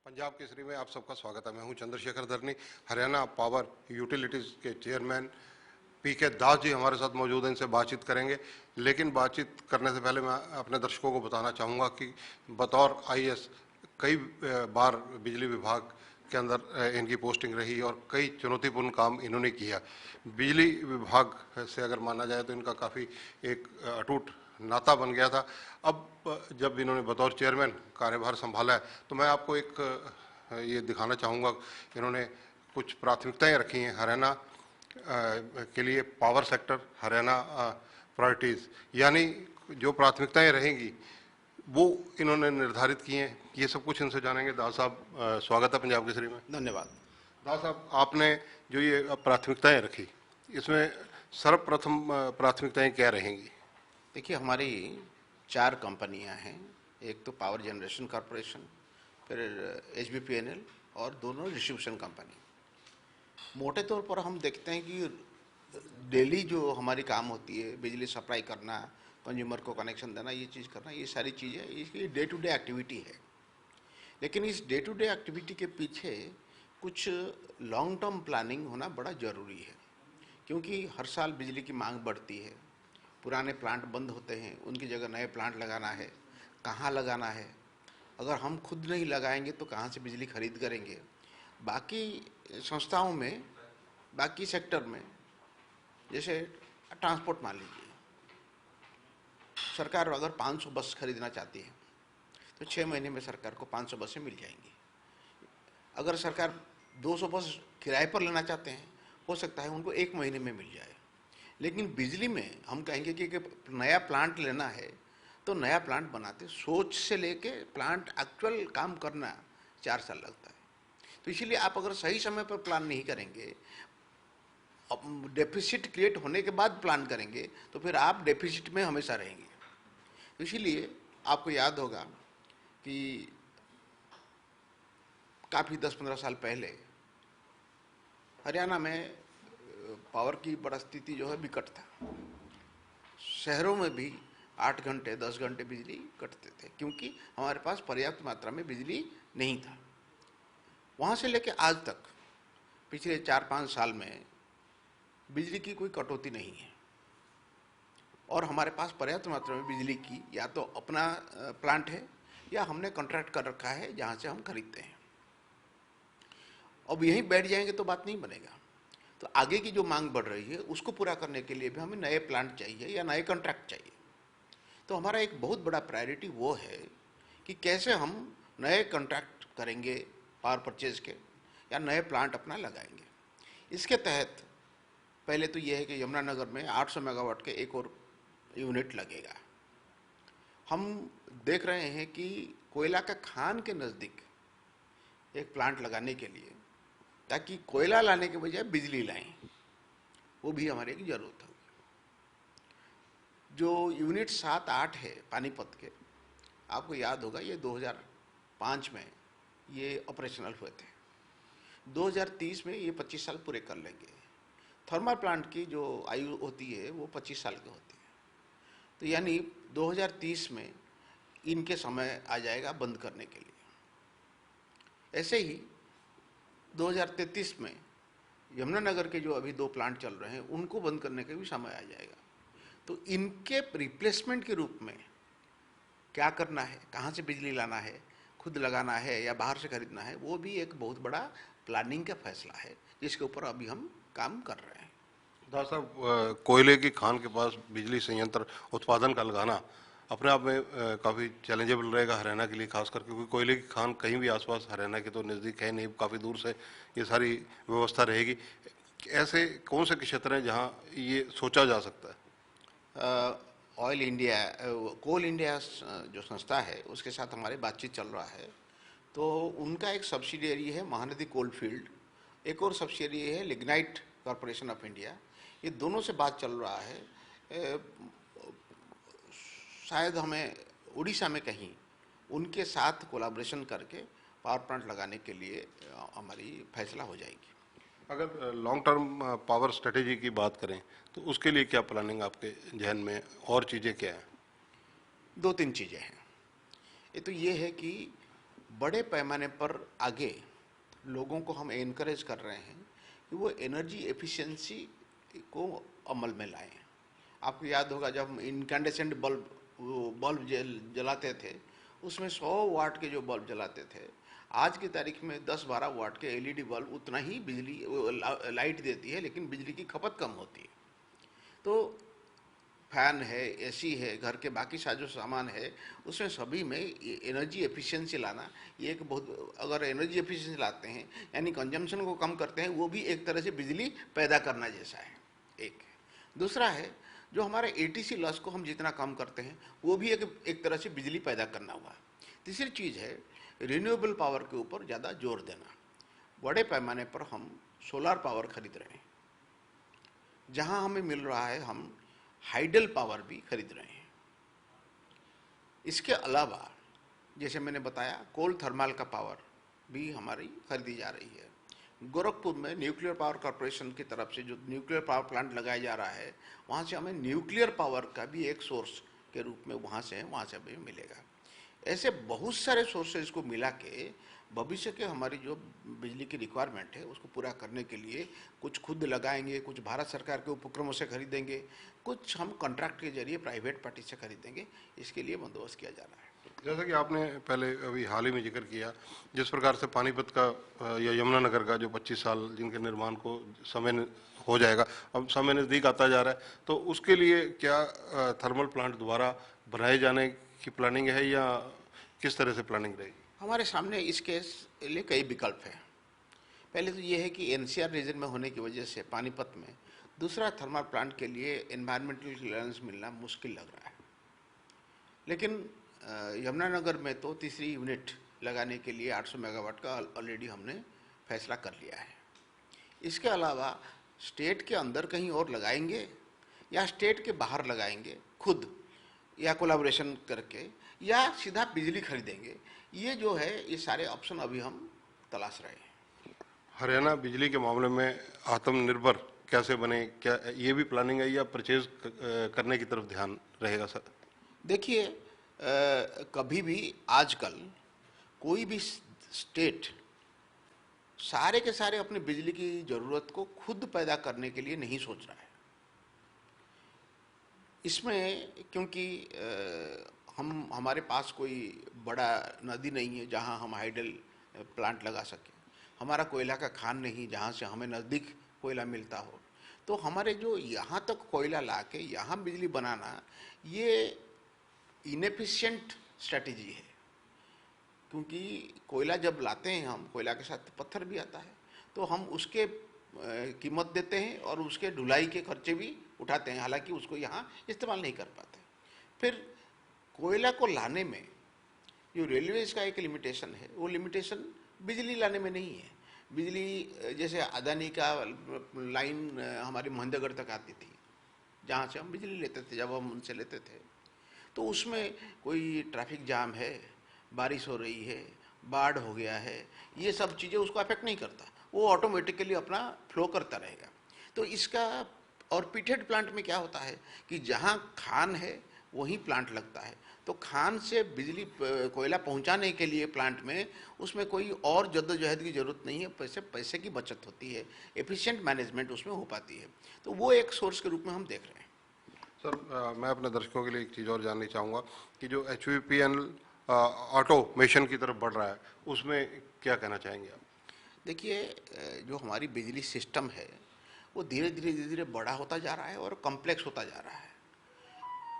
पंजाब केसरी में आप सबका स्वागत है। मैं हूं चंद्रशेखर धरनी। हरियाणा पावर यूटिलिटीज़ के चेयरमैन पीके दास जी हमारे साथ मौजूद हैं, इनसे बातचीत करेंगे। लेकिन बातचीत करने से पहले मैं अपने दर्शकों को बताना चाहूँगा कि बतौर आईएएस कई बार बिजली विभाग के अंदर इनकी पोस्टिंग रही और कई चुनौतीपूर्ण काम इन्होंने किया। बिजली विभाग से अगर माना जाए तो इनका काफ़ी एक अटूट नाता बन गया था। अब जब इन्होंने बतौर चेयरमैन कार्यभार संभाला है तो मैं आपको एक ये दिखाना चाहूँगा। इन्होंने कुछ प्राथमिकताएं रखी हैं हरियाणा के लिए। पावर सेक्टर हरियाणा प्रायोरिटीज़, यानी जो प्राथमिकताएं रहेंगी वो इन्होंने निर्धारित की हैं। ये सब कुछ इनसे जानेंगे। दास साहब, स्वागत है पंजाब केसरी में। धन्यवाद। दास साहब, आपने जो ये प्राथमिकताएं रखी, इसमें सर्वप्रथम प्राथमिकताएं क्या रहेंगी? देखिए, हमारी 4 कंपनियां हैं। एक तो पावर जनरेशन कॉरपोरेशन, फिर एचबीपीएनएल और दोनों डिस्ट्रीब्यूशन कंपनी। मोटे तौर पर हम देखते हैं कि डेली जो हमारी काम होती है, बिजली सप्लाई करना, कंज्यूमर को कनेक्शन देना, ये चीज़ करना, ये सारी चीज़ें इसकी डे टू डे एक्टिविटी है। लेकिन इस डे टू डे एक्टिविटी के पीछे कुछ लॉन्ग टर्म प्लानिंग होना बड़ा ज़रूरी है, क्योंकि हर साल बिजली की मांग बढ़ती है। पुराने प्लांट बंद होते हैं, उनकी जगह नए प्लांट लगाना है। कहाँ लगाना है? अगर हम खुद नहीं लगाएंगे तो कहाँ से बिजली खरीद करेंगे? बाकी संस्थाओं में, बाकी सेक्टर में, जैसे ट्रांसपोर्ट मान लीजिए, सरकार अगर 500 बस खरीदना चाहती है तो 6 महीने में सरकार को 500 बसें मिल जाएंगी। अगर सरकार 200 बस किराए पर लेना चाहते हैं, हो सकता है उनको 1 महीने में मिल जाए। लेकिन बिजली में हम कहेंगे कि नया प्लांट लेना है तो नया प्लांट बनाते सोच से लेके प्लांट एक्चुअल काम करना 4 साल लगता है। तो इसीलिए आप अगर सही समय पर प्लान नहीं करेंगे, डेफिसिट क्रिएट होने के बाद प्लान करेंगे, तो फिर आप डेफिसिट में हमेशा रहेंगे। तो इसीलिए आपको याद होगा कि काफ़ी 10-15 साल पहले हरियाणा में पावर की परिस्थिति जो है विकट था। शहरों में भी 8 घंटे 10 घंटे बिजली कटते थे, क्योंकि हमारे पास पर्याप्त मात्रा में बिजली नहीं था। वहाँ से लेकर आज तक पिछले 4-5 साल में बिजली की कोई कटौती नहीं है और हमारे पास पर्याप्त मात्रा में बिजली की या तो अपना प्लांट है या हमने कॉन्ट्रैक्ट कर रखा है जहाँ से हम खरीदते हैं। अब यहीं बैठ जाएंगे तो बात नहीं बनेगा। तो आगे की जो मांग बढ़ रही है उसको पूरा करने के लिए भी हमें नए प्लांट चाहिए या नए कॉन्ट्रैक्ट चाहिए। तो हमारा एक बहुत बड़ा प्रायोरिटी वो है कि कैसे हम नए कॉन्ट्रैक्ट करेंगे पावर परचेज के या नए प्लांट अपना लगाएंगे। इसके तहत पहले तो ये है कि यमुनानगर में 800 मेगावाट के एक और यूनिट लगेगा। हम देख रहे हैं कि कोयला का खान के नज़दीक एक प्लांट लगाने के लिए, ताकि कोयला लाने के बजाय बिजली लाएं, वो भी हमारे की ज़रूरत होगी। जो यूनिट 7-8 है पानीपत के, आपको याद होगा ये 2005 में ये ऑपरेशनल हुए थे। 2030 में ये 25 साल पूरे कर लेंगे। थर्मल प्लांट की जो आयु होती है वो 25 साल की होती है। तो यानी 2030 में इनके समय आ जाएगा बंद करने के लिए। ऐसे ही 2033 में यमुनानगर के जो अभी 2 प्लांट चल रहे हैं उनको बंद करने का भी समय आ जाएगा। तो इनके रिप्लेसमेंट के रूप में क्या करना है, कहाँ से बिजली लाना है, खुद लगाना है या बाहर से खरीदना है, वो भी एक बहुत बड़ा प्लानिंग का फैसला है जिसके ऊपर अभी हम काम कर रहे हैं। दास साहब, कोयले की खान के पास बिजली संयंत्र उत्पादन का लगाना अपने आप में काफ़ी चैलेंजेबल रहेगा हरियाणा के लिए, खासकर क्योंकि कोयले की खान कहीं भी आसपास हरियाणा के तो नज़दीक है नहीं, काफ़ी दूर से ये सारी व्यवस्था रहेगी। ऐसे कौन से क्षेत्र हैं जहाँ ये सोचा जा सकता है? ऑयल इंडिया, कोल इंडिया जो संस्था है उसके साथ हमारी बातचीत चल रहा है। तो उनका एक सब्सिडियरी है महानदी कोल्ड फील्ड, एक और सब्सिडियरी है लिग्नाइट कॉरपोरेशन ऑफ इंडिया। ये दोनों से बात चल रहा है। शायद हमें उड़ीसा में कहीं उनके साथ कोलैबोरेशन करके पावर प्लांट लगाने के लिए हमारी फैसला हो जाएगी। अगर लॉन्ग टर्म पावर स्ट्रेटेजी की बात करें तो उसके लिए क्या प्लानिंग आपके जहन में, और चीज़ें क्या हैं? 2-3 चीज़ें हैं। ये तो ये है कि बड़े पैमाने पर आगे लोगों को हम एनकरेज कर रहे हैं कि वो एनर्जी एफिशिएंसी को अमल में लाएं। आपको याद होगा जब हम इनकैंडेसेंट बल्ब जलाते थे, उसमें 100 वाट के जो बल्ब जलाते थे, आज की तारीख में 10-12 वाट के एलईडी बल्ब उतना ही बिजली लाइट देती है, लेकिन बिजली की खपत कम होती है। तो फैन है, एसी है, घर के बाकी साजो सामान है, उसमें सभी में एनर्जी एफिशिएंसी लाना, ये एक बहुत, अगर एनर्जी एफिशिएंसी लाते हैं यानी कंजम्पशन को कम करते हैं, वो भी एक तरह से बिजली पैदा करना जैसा है। एक दूसरा है जो हमारे एटीसी लॉस को हम जितना कम करते हैं, वो भी एक तरह से बिजली पैदा करना हुआ। तीसरी चीज़ है रिन्यूएबल पावर के ऊपर ज़्यादा जोर देना। बड़े पैमाने पर हम सोलर पावर खरीद रहे हैं, जहाँ हमें मिल रहा है हम हाइडल पावर भी खरीद रहे हैं। इसके अलावा जैसे मैंने बताया कोल थर्मल का पावर भी हमारी खरीदी जा रही है। गोरखपुर में न्यूक्लियर पावर कॉरपोरेशन की तरफ से जो न्यूक्लियर पावर प्लांट लगाया जा रहा है, वहाँ से हमें न्यूक्लियर पावर का भी एक सोर्स के रूप में वहाँ से भी मिलेगा। ऐसे बहुत सारे सोर्सेज को मिला के भविष्य के हमारी जो बिजली की रिक्वायरमेंट है उसको पूरा करने के लिए कुछ खुद लगाएंगे, कुछ भारत सरकार के उपक्रमों से खरीदेंगे, कुछ हम कॉन्ट्रैक्ट के जरिए प्राइवेट पार्टी से खरीदेंगे। इसके लिए बंदोबस्त किया जा रहा है। जैसा कि आपने पहले अभी हाल ही में जिक्र किया, जिस प्रकार से पानीपत का या यमुनानगर का जो 25 साल जिनके निर्माण को समय हो जाएगा, अब समय नज़दीक आता जा रहा है, तो उसके लिए क्या थर्मल प्लांट दोबारा बनाए जाने की प्लानिंग है या किस तरह से प्लानिंग रहेगी? हमारे सामने इसके लिए कई विकल्प हैं। पहले तो ये है कि एनसीआर रीजन में होने की वजह से पानीपत में दूसरा थर्मल प्लांट के लिए एनवायरमेंटल क्लियरेंस मिलना मुश्किल लग रहा है, लेकिन यमुनानगर में तो तीसरी यूनिट लगाने के लिए 800 मेगावाट का ऑलरेडी हमने फैसला कर लिया है। इसके अलावा स्टेट के अंदर कहीं और लगाएंगे या स्टेट के बाहर लगाएंगे खुद या कोलैबोरेशन करके, या सीधा बिजली खरीदेंगे, ये जो है ये सारे ऑप्शन अभी हम तलाश रहे हैं। हरियाणा बिजली के मामले में आत्मनिर्भर कैसे बने, क्या ये भी प्लानिंग है या परचेज करने की तरफ ध्यान रहेगा सर? देखिए, कभी भी आजकल कोई भी स्टेट सारे के सारे अपने बिजली की ज़रूरत को खुद पैदा करने के लिए नहीं सोच रहा है। इसमें क्योंकि हमारे पास कोई बड़ा नदी नहीं है जहां हम हाइडल प्लांट लगा सकें, हमारा कोयला का खान नहीं जहां से हमें नज़दीक कोयला मिलता हो, तो हमारे जो यहाँ तक कोयला ला के यहाँ बिजली बनाना ये इनएफिशिएंट स्ट्रैटेजी है। क्योंकि कोयला जब लाते हैं हम, कोयला के साथ पत्थर भी आता है, तो हम उसके कीमत देते हैं और उसके ढुलाई के खर्चे भी उठाते हैं, हालांकि उसको यहाँ इस्तेमाल नहीं कर पाते। फिर कोयला को लाने में जो रेलवेज का एक लिमिटेशन है, वो लिमिटेशन बिजली लाने में नहीं है। बिजली जैसे अदानी का लाइन हमारी महेंद्रगढ़ तक आती थी, जहाँ से हम बिजली लेते थे, जब हम उनसे लेते थे, तो उसमें कोई ट्रैफिक जाम है, बारिश हो रही है, बाढ़ हो गया है, ये सब चीज़ें उसको अफेक्ट नहीं करता, वो ऑटोमेटिकली अपना फ्लो करता रहेगा। तो इसका और पीटेड प्लांट में क्या होता है कि जहाँ खान है वहीं प्लांट लगता है, तो खान से बिजली कोयला पहुंचाने के लिए प्लांट में उसमें कोई और जद्दोजहद की ज़रूरत नहीं है, पैसे की बचत होती है, एफिशिएंट मैनेजमेंट उसमें हो पाती है। तो वो एक सोर्स के रूप में हम देख रहे हैं। सर, मैं अपने दर्शकों के लिए एक चीज़ और जाननी चाहूँगा कि जो HVPN ऑटोमेशन की तरफ बढ़ रहा है, उसमें क्या कहना चाहेंगे आप? देखिए, जो हमारी बिजली सिस्टम है वो धीरे धीरे बड़ा होता जा रहा है और कॉम्प्लेक्स होता जा रहा है।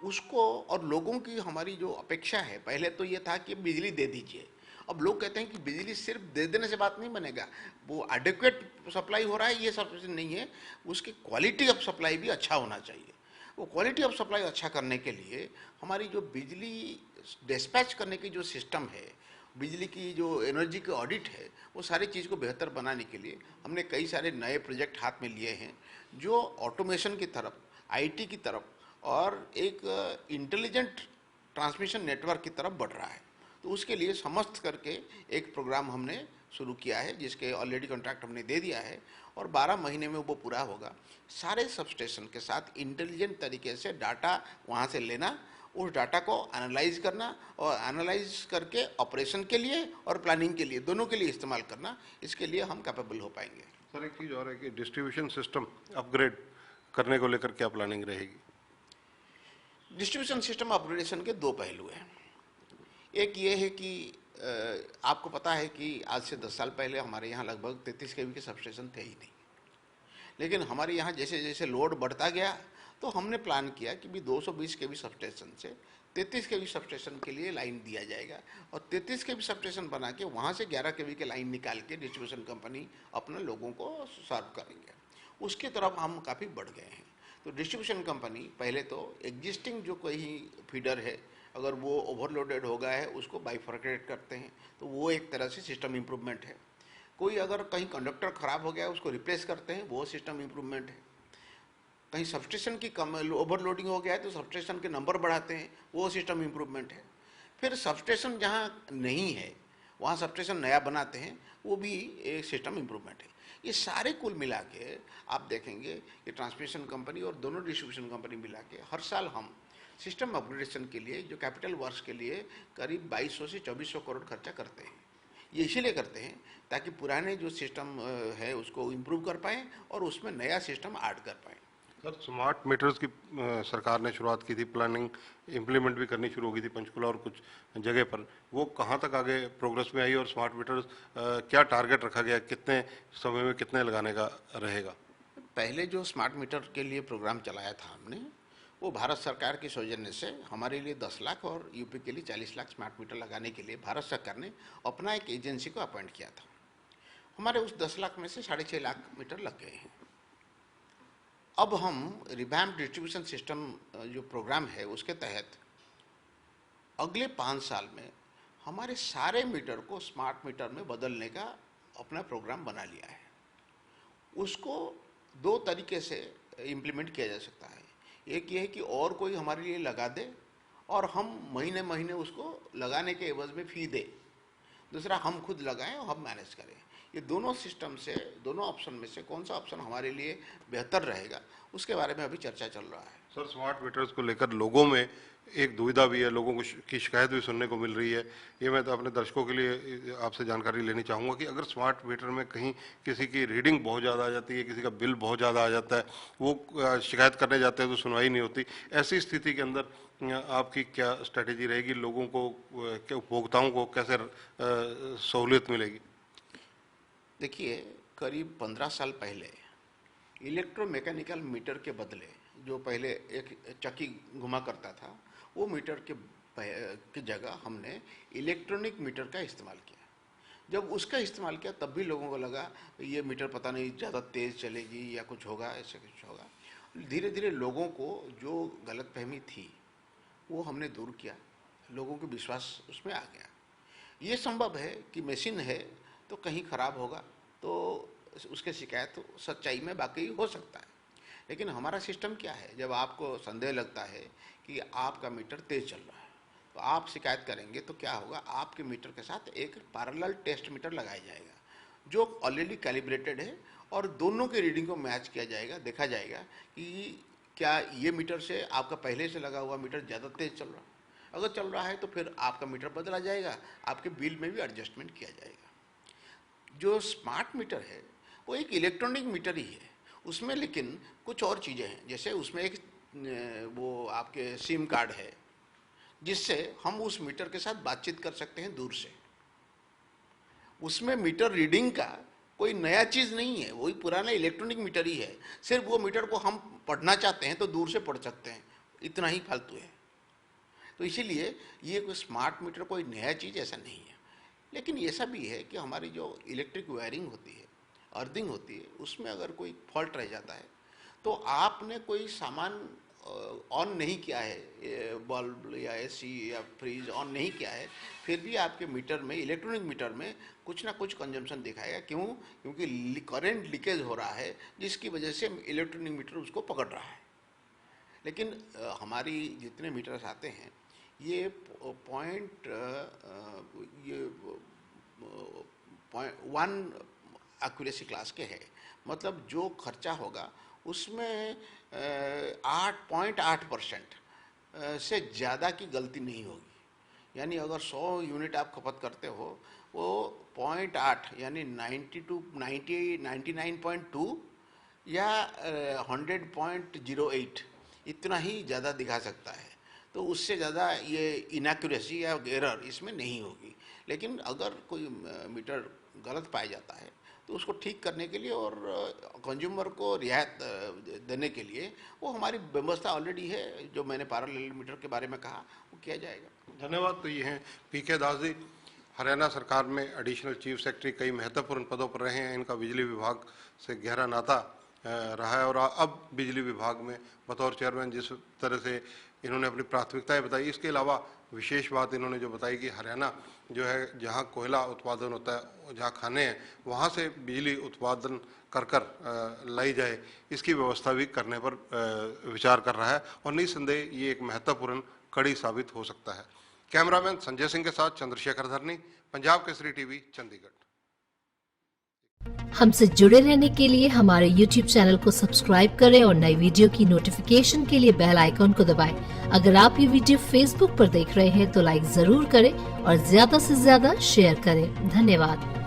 उसको और लोगों की हमारी जो अपेक्षा है, पहले तो ये था कि बिजली दे दीजिए, अब लोग कहते हैं कि बिजली सिर्फ दे देने से बात नहीं बनेगा, वो एडिक्वेट सप्लाई हो रहा है ये सब नहीं है, उसकी क्वालिटी ऑफ सप्लाई भी अच्छा होना चाहिए। वो क्वालिटी ऑफ सप्लाई अच्छा करने के लिए हमारी जो बिजली डिस्पैच करने की जो सिस्टम है, बिजली की जो एनर्जी की ऑडिट है, वो सारी चीज़ को बेहतर बनाने के लिए हमने कई सारे नए प्रोजेक्ट हाथ में लिए हैं, जो ऑटोमेशन की तरफ, आईटी की तरफ और एक इंटेलिजेंट ट्रांसमिशन नेटवर्क की तरफ बढ़ रहा है। तो उसके लिए समस्त करके एक प्रोग्राम हमने शुरू किया है, जिसके ऑलरेडी कॉन्ट्रैक्ट हमने दे दिया है और 12 महीने में वो पूरा होगा। सारे सबस्टेशन के साथ इंटेलिजेंट तरीके से डाटा वहाँ से लेना उस डाटा को एनालाइज करना और एनालाइज करके ऑपरेशन के लिए और प्लानिंग के लिए दोनों के लिए इस्तेमाल करना, इसके लिए हम कैपेबल हो पाएंगे। सर एक चीज़ और है कि डिस्ट्रीब्यूशन सिस्टम अपग्रेड करने को लेकर क्या प्लानिंग रहेगी? डिस्ट्रीब्यूशन सिस्टम अपग्रेडेशन के दो पहलू हैं। एक ये है कि आपको पता है कि आज से 10 साल पहले हमारे यहाँ लगभग 33 केवी के सबस्टेशन थे ही नहीं, लेकिन हमारे यहाँ जैसे जैसे लोड बढ़ता गया तो हमने प्लान किया कि भी 220 केवी सबस्टेशन से 33 केवी सबस्टेशन के लिए लाइन दिया जाएगा और 33 केवी सबस्टेशन बना के वहाँ से 11 केवी के लाइन निकाल के डिस्ट्रीब्यूशन कंपनी अपने लोगों को सर्व करेंगे। उसकी तरफ हम काफ़ी बढ़ गए हैं। तो डिस्ट्रीब्यूशन कंपनी पहले तो एग्जिस्टिंग जो कोई फीडर है, अगर वो ओवरलोडेड हो गया है उसको बाइफरकेट करते हैं, तो वो एक तरह से सिस्टम इम्प्रूवमेंट है। कोई अगर कहीं कंडक्टर ख़राब हो गया है उसको रिप्लेस करते हैं, वो सिस्टम इम्प्रूवमेंट है। कहीं सबस्टेशन की कम ओवरलोडिंग हो गया है तो सबस्टेशन के नंबर बढ़ाते हैं, वो सिस्टम इम्प्रूवमेंट है। फिर सबस्टेशन जहाँ नहीं है वहाँ सबस्टेशन नया बनाते हैं, वो भी एक सिस्टम इम्प्रूवमेंट है। ये सारे कुल मिला के आप देखेंगे कि ट्रांसमिशन कंपनी और दोनों डिस्ट्रीब्यूशन कंपनी मिला के हर साल हम सिस्टम अपग्रेडेशन के लिए जो कैपिटल वर्क्स के लिए करीब 2200 से 2400 करोड़ खर्चा करते हैं। ये इसीलिए करते हैं ताकि पुराने जो सिस्टम है उसको इम्प्रूव कर पाएँ और उसमें नया सिस्टम ऐड कर पाएँ। सर स्मार्ट मीटर्स की सरकार ने शुरुआत की थी, प्लानिंग इम्प्लीमेंट भी करनी शुरू हो गई थी पंचकुला और कुछ जगह पर, वो कहाँ तक आगे प्रोग्रेस में आई और स्मार्ट मीटर्स क्या टारगेट रखा गया, कितने समय में कितने लगाने का रहेगा? पहले जो स्मार्ट मीटर के लिए प्रोग्राम चलाया था हमने, वो भारत सरकार के सौजन्य से हमारे लिए 10 लाख और यूपी के लिए 40 लाख स्मार्ट मीटर लगाने के लिए भारत सरकार ने अपना एक एजेंसी को अपॉइंट किया था। हमारे उस 10 लाख में से 6.5 लाख मीटर लग गए हैं। अब हम रिवैम्प डिस्ट्रीब्यूशन सिस्टम जो प्रोग्राम है उसके तहत अगले 5 साल में हमारे सारे मीटर को स्मार्ट मीटर में बदलने का अपना प्रोग्राम बना लिया है। उसको 2 तरीके से इम्प्लीमेंट किया जा सकता है। एक ये है कि और कोई हमारे लिए लगा दे और हम महीने महीने उसको लगाने के एवज में फ़ी दें। दूसरा हम खुद लगाएं और हम मैनेज करें। ये दोनों सिस्टम से, दोनों ऑप्शन में से कौन सा ऑप्शन हमारे लिए बेहतर रहेगा उसके बारे में अभी चर्चा चल रहा है। सर स्मार्ट मीटर्स को लेकर लोगों में एक दुविधा भी है, लोगों को की शिकायत भी सुनने को मिल रही है। ये मैं तो अपने दर्शकों के लिए आपसे जानकारी लेनी चाहूँगा कि अगर स्मार्ट मीटर में कहीं किसी की रीडिंग बहुत ज़्यादा आ जाती है, किसी का बिल बहुत ज़्यादा आ जाता है, वो शिकायत करने जाते हैं तो सुनवाई नहीं होती, ऐसी स्थिति के अंदर आपकी क्या स्ट्रैटेजी रहेगी, लोगों को, उपभोक्ताओं को कैसे सहूलियत मिलेगी? देखिए, करीब 15 साल पहले इलेक्ट्रोमैकेनिकल मीटर के बदले जो पहले एक चक्की घुमा करता था, वो मीटर की जगह हमने इलेक्ट्रॉनिक मीटर का इस्तेमाल किया। जब उसका इस्तेमाल किया तब भी लोगों को लगा ये मीटर पता नहीं ज़्यादा तेज़ चलेगी या कुछ होगा, ऐसे कुछ होगा। धीरे धीरे लोगों को जो गलतफहमी थी वो हमने दूर किया, लोगों को विश्वास उसमें आ गया। ये संभव है कि मशीन है तो कहीं ख़राब होगा तो उसके शिकायत सच्चाई में बाकी हो सकता है, लेकिन हमारा सिस्टम क्या है, जब आपको संदेह लगता है कि आपका मीटर तेज़ चल रहा है तो आप शिकायत करेंगे तो क्या होगा, आपके मीटर के साथ एक पैरेलल टेस्ट मीटर लगाया जाएगा जो ऑलरेडी कैलिब्रेटेड है और दोनों के रीडिंग को मैच किया जाएगा। देखा जाएगा कि क्या ये मीटर से आपका पहले से लगा हुआ मीटर ज़्यादा तेज़ चल रहा है। अगर चल रहा है तो फिर आपका मीटर बदला जाएगा, आपके बिल में भी एडजस्टमेंट किया जाएगा। जो स्मार्ट मीटर है वो एक इलेक्ट्रॉनिक मीटर ही है, उसमें लेकिन कुछ और चीज़ें हैं। जैसे उसमें एक वो आपके सिम कार्ड है जिससे हम उस मीटर के साथ बातचीत कर सकते हैं दूर से। उसमें मीटर रीडिंग का कोई नया चीज़ नहीं है, वही पुराना इलेक्ट्रॉनिक मीटर ही है। सिर्फ वो मीटर को हम पढ़ना चाहते हैं तो दूर से पढ़ सकते हैं, इतना ही फालतू है। तो इसीलिए ये कोई स्मार्ट मीटर कोई नया चीज़ ऐसा नहीं है। लेकिन ऐसा भी है कि हमारी जो इलेक्ट्रिक वायरिंग होती है, अर्थिंग होती है, उसमें अगर कोई फॉल्ट रह जाता है तो आपने कोई सामान ऑन नहीं किया है, बल्ब या एसी या फ्रिज ऑन नहीं किया है, फिर भी आपके मीटर में, इलेक्ट्रॉनिक मीटर में कुछ ना कुछ कंजम्पशन दिखाएगा। क्यों? क्योंकि करंट लीकेज हो रहा है जिसकी वजह से इलेक्ट्रॉनिक मीटर उसको पकड़ रहा है। लेकिन हमारी जितने मीटर्स आते हैं ये पॉइंट 1 एक्यूरेसी क्लास के है, मतलब जो खर्चा होगा उसमें 8.8% से ज़्यादा की गलती नहीं होगी। यानी अगर 100 यूनिट आप खपत करते हो, वो 0.8 यानी 99.2 या 100.08 इतना ही ज़्यादा दिखा सकता है। तो उससे ज़्यादा ये इनएक्यूरेसी या एरर इसमें नहीं होगी। लेकिन अगर कोई मीटर गलत पाया जाता है तो उसको ठीक करने के लिए और कंज्यूमर को रियायत देने के लिए वो हमारी व्यवस्था ऑलरेडी है। जो मैंने पैरेलल मीटर के बारे में कहा वो किया जाएगा। धन्यवाद। तो ये हैं पीके दास जी, हरियाणा सरकार में एडिशनल चीफ सेक्रेटरी, कई महत्वपूर्ण पदों पर रहे हैं। इनका बिजली विभाग से गहरा नाता रहा है और अब बिजली विभाग में बतौर चेयरमैन जिस तरह से इन्होंने अपनी प्राथमिकताएं बताई, इसके अलावा विशेष बात इन्होंने जो बताई कि हरियाणा जो है जहां कोयला उत्पादन होता है, जहां खाने हैं, वहां से बिजली उत्पादन कर लाई जाए, इसकी व्यवस्था भी करने पर विचार कर रहा है और निसंदेह ये एक महत्वपूर्ण कड़ी साबित हो सकता है। कैमरामैन संजय सिंह के साथ चंद्रशेखर धरनी, पंजाब केसरी टीवी, चंडीगढ़। हमसे जुड़े रहने के लिए हमारे YouTube चैनल को सब्सक्राइब करें और नई वीडियो की नोटिफिकेशन के लिए बेल आइकॉन को दबाएं। अगर आप ये वीडियो Facebook पर देख रहे हैं तो लाइक जरूर करें और ज्यादा से ज्यादा शेयर करें। धन्यवाद।